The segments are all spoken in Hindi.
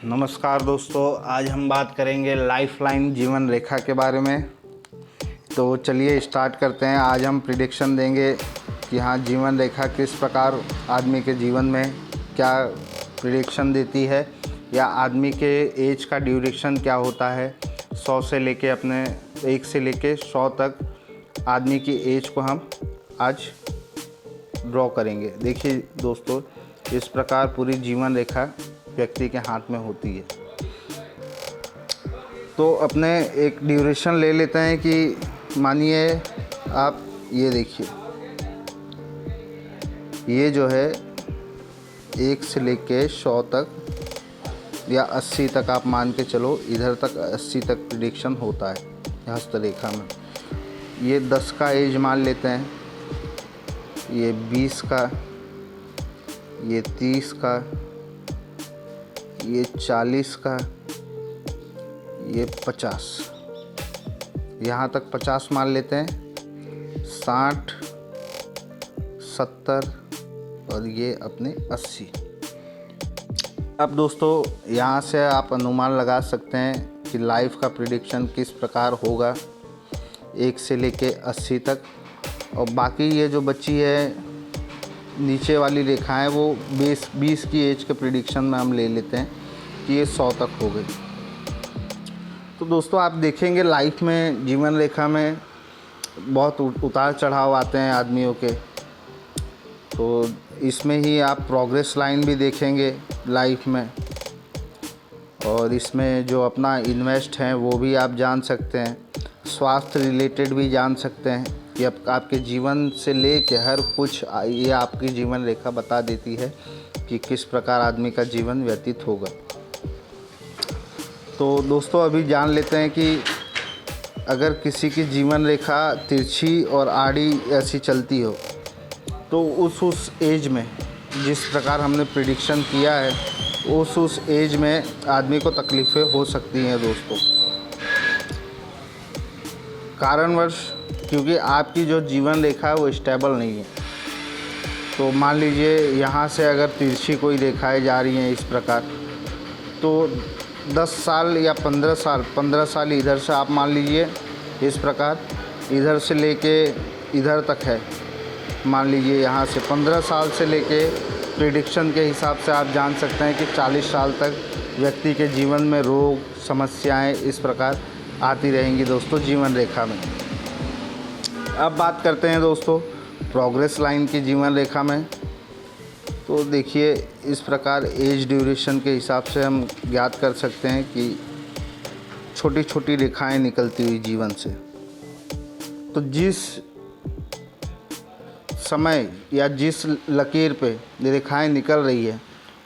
नमस्कार दोस्तों, आज हम बात करेंगे लाइफलाइन जीवन रेखा के बारे में। तो चलिए स्टार्ट करते हैं। आज हम प्रिडिक्शन देंगे कि हाँ, जीवन रेखा किस प्रकार आदमी के जीवन में क्या प्रिडिक्शन देती है, या आदमी के एज का ड्यूरेशन क्या होता है। 100 से लेके अपने 1 से लेके 100 तक आदमी की एज को हम आज ड्रॉ करेंगे। देखिए दोस्तों, इस प्रकार पूरी जीवन रेखा व्यक्ति के हाथ में होती है। तो अपने एक ड्यूरेशन ले लेते हैं कि मानिए आप ये देखिए, ये जो है 1 से लेके 100 तक या 80 तक आप मान के चलो, इधर तक 80 तक प्रिडिक्शन होता है हस्तरेखा में। ये 10 का एज मान लेते हैं, ये 20 का, ये 30 का, ये 40 का, ये 50, यहाँ तक 50 मान लेते हैं, 60, 70 और ये अपने 80। अब दोस्तों, यहाँ से आप अनुमान लगा सकते हैं कि लाइफ का प्रिडिक्शन किस प्रकार होगा 1 से लेके 80 तक। और बाकी ये जो बची है नीचे वाली रेखाएं, वो 20 की एज के प्रिडिक्शन में हम ले लेते हैं कि ये 100 तक हो गई। तो दोस्तों, आप देखेंगे लाइफ में, जीवन रेखा में बहुत उतार चढ़ाव आते हैं आदमियों के। तो इसमें ही आप प्रोग्रेस लाइन भी देखेंगे लाइफ में, और इसमें जो अपना इन्वेस्ट है वो भी आप जान सकते हैं। स्वास्थ्य रिलेटेड भी जान सकते हैं कि आपके जीवन से लेके हर कुछ ये आपकी जीवन रेखा बता देती है कि किस प्रकार आदमी का जीवन व्यतीत होगा। तो दोस्तों, अभी जान लेते हैं कि अगर किसी की जीवन रेखा तिरछी और आड़ी ऐसी चलती हो, तो उस एज में जिस प्रकार हमने प्रिडिक्शन किया है, उस एज में आदमी को तकलीफ़ें हो सकती हैं दोस्तों। कारणवश, क्योंकि आपकी जो जीवन रेखा है वो स्टेबल नहीं है। तो मान लीजिए यहाँ से अगर तिरछी कोई रेखाएं जा रही हैं इस प्रकार, तो 10 साल या 15 साल इधर से आप मान लीजिए इस प्रकार, इधर से लेके इधर तक है। मान लीजिए यहाँ से 15 साल से लेके प्रिडिक्शन के हिसाब से आप जान सकते हैं कि 40 साल तक व्यक्ति के जीवन में रोग, समस्याएं इस प्रकार आती रहेंगी दोस्तों जीवन रेखा में। अब बात करते हैं दोस्तों प्रोग्रेस लाइन की जीवन रेखा में। तो देखिए, इस प्रकार एज ड्यूरेशन के हिसाब से हम ज्ञात कर सकते हैं कि छोटी छोटी रेखाएं निकलती हुई जीवन से। तो जिस समय या जिस लकीर पे रेखाएं निकल रही है,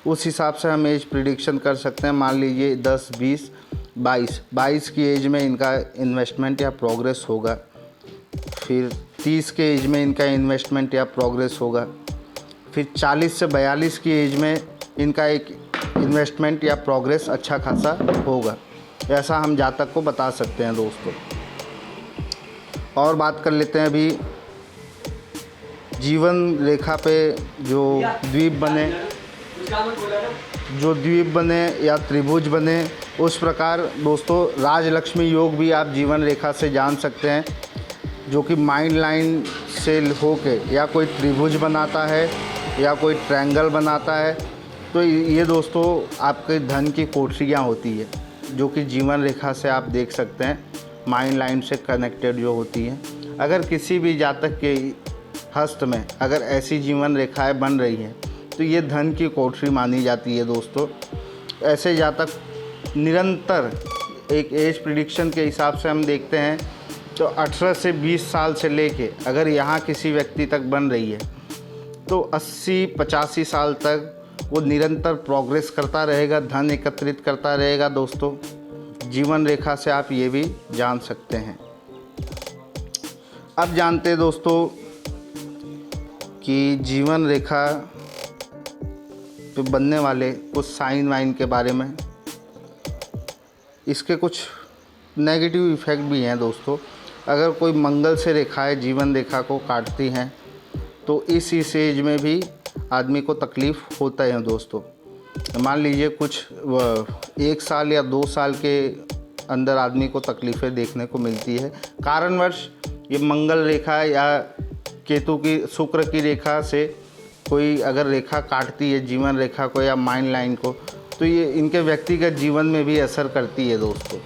उस हिसाब से हम एज प्रिडिक्शन कर सकते हैं। मान लीजिए 10, 20, 22 की एज में इनका इन्वेस्टमेंट या प्रोग्रेस होगा। फिर 30 के एज में इनका इन्वेस्टमेंट या प्रोग्रेस होगा। फिर 40 से 42 की एज में इनका एक इन्वेस्टमेंट या प्रोग्रेस अच्छा खासा होगा। ऐसा हम जातक को बता सकते हैं दोस्तों। और बात कर लेते हैं अभी जीवन रेखा पे जो द्वीप बने या त्रिभुज बने, उस प्रकार दोस्तों राजलक्ष्मी योग भी आप जीवन रेखा से जान सकते हैं, जो कि माइंड लाइन से होके या कोई त्रिभुज बनाता है या कोई ट्रायंगल बनाता है। तो ये दोस्तों आपके धन की कोठरियाँ होती है, जो कि जीवन रेखा से आप देख सकते हैं, माइंड लाइन से कनेक्टेड जो होती हैं। अगर किसी भी जातक के हस्त में अगर ऐसी जीवन रेखाएं बन रही हैं, तो ये धन की कोठरी मानी जाती है दोस्तों। ऐसे जातक निरंतर एक एज प्रिडिक्शन के हिसाब से हम देखते हैं, तो 18 से 20 साल से लेके अगर यहाँ किसी व्यक्ति तक बन रही है, तो 80-85 साल तक वो निरंतर प्रोग्रेस करता रहेगा, धन एकत्रित करता रहेगा दोस्तों। जीवन रेखा से आप ये भी जान सकते हैं। अब जानते हैं दोस्तों कि जीवन रेखा पे बनने वाले कुछ साइन वाइन के बारे में। इसके कुछ नेगेटिव इफ़ेक्ट भी हैं दोस्तों। अगर कोई मंगल से रेखाएं जीवन रेखा को काटती हैं, तो इस एज में भी आदमी को तकलीफ़ होता है दोस्तों। मान लीजिए कुछ 1 साल या 2 साल के अंदर आदमी को तकलीफ़ें देखने को मिलती है, कारणवश ये मंगल रेखा या केतु की शुक्र की रेखा से कोई अगर रेखा काटती है जीवन रेखा को या माइंड लाइन को, तो ये इनके व्यक्तिगत जीवन में भी असर करती है दोस्तों।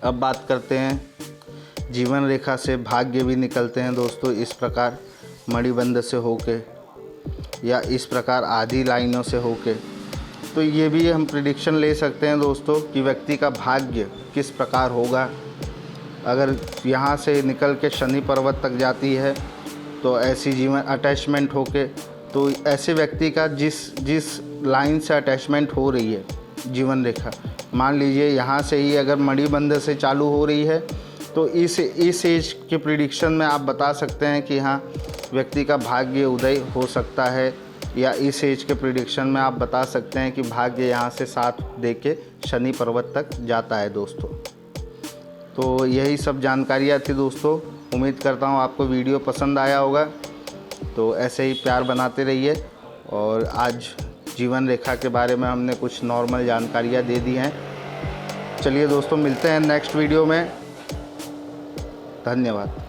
अब बात करते हैं जीवन रेखा से भाग्य भी निकलते हैं दोस्तों, इस प्रकार मणिबंध से होके या इस प्रकार आधी लाइनों से होके। तो ये भी हम प्रिडिक्शन ले सकते हैं दोस्तों कि व्यक्ति का भाग्य किस प्रकार होगा। अगर यहाँ से निकल के शनि पर्वत तक जाती है तो ऐसी जीवन अटैचमेंट होके, तो ऐसे व्यक्ति का जिस लाइन से अटैचमेंट हो रही है जीवन रेखा, मान लीजिए यहाँ से ही अगर मणिबंध से चालू हो रही है, तो इस एज के प्रिडिक्शन में आप बता सकते हैं कि हाँ व्यक्ति का भाग्य उदय हो सकता है, या इस एज के प्रिडिक्शन में आप बता सकते हैं कि भाग्य यहाँ से साथ दे के शनि पर्वत तक जाता है दोस्तों। तो यही सब जानकारियाँ थी दोस्तों। उम्मीद करता हूँ आपको वीडियो पसंद आया होगा। तो ऐसे ही प्यार बनाते रहिए। और आज जीवन रेखा के बारे में हमने कुछ नॉर्मल जानकारियाँ दे दी हैं। चलिए दोस्तों, मिलते हैं नेक्स्ट वीडियो में। धन्यवाद।